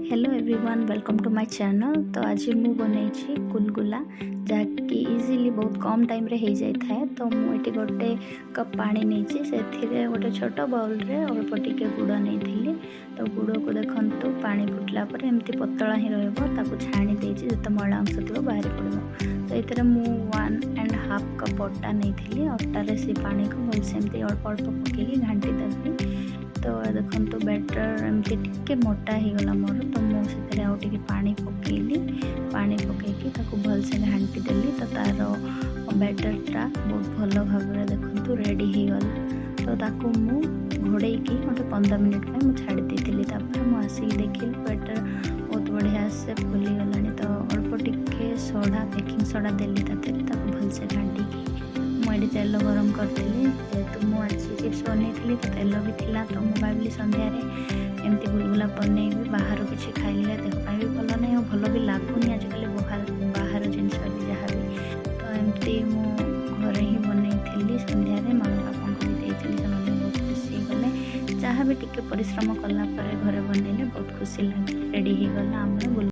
Hello everyone welcome to my channel. तो आज मु बनई गुलगुला जहाँकि इजिली बहुत कम टाइम रे हो जाए। तो मुझे गोटे कप पानी नहीं से गोटे छोट बाउल रे अल्प टिके गुड़ नहीं। तो गुड़ को देखु पानी फुटला एमती पतला ही रहा छाणी देती जो मैला अंश थी बाहर पड़ो। तो ये मुझे 1.5 कप अटा नहीं अटारे से पानी को भलसे एमती अल्प अल्प पकईकि घाटी देवी। तो देखो बैटर एमती टिके मोटा ही गला मोर। तो मुझे आउे पानी पकईली पानी पकईकि भलसे घाटी देली। तो तार बैटरटा बहुत भल भाव देखु रेडी हो गला। तो ताकू मु घोड़े गोटे 15 मिनिट में छाड़ी देती। मुझे देखिए बैटर बहुत बढ़िया से फुली गलानी। तो अल्प टिके सोडा बेकिंग सोडा देली भलसे घाटी मुझे तेल गरम करी। जेहेतु मुझे चिप्स बनई तो तेल भी थिला। तो मुझे भाविली सन्ध्या एमती गुलगुला बनईबी बाहर किसी खाइले देहपाई भी भल नहीं और भल भी लगुनि आजिकल बाहर जिनस भी जहाँ भी। तो एमती घरे ही बनई सन्ध्या मामा बापा को भी देती से बहुत खुशी गले। जहाँ भी टिके परिश्रम कलापर घरे बनइले बहुत खुशी लगे। रेडी हो गला आम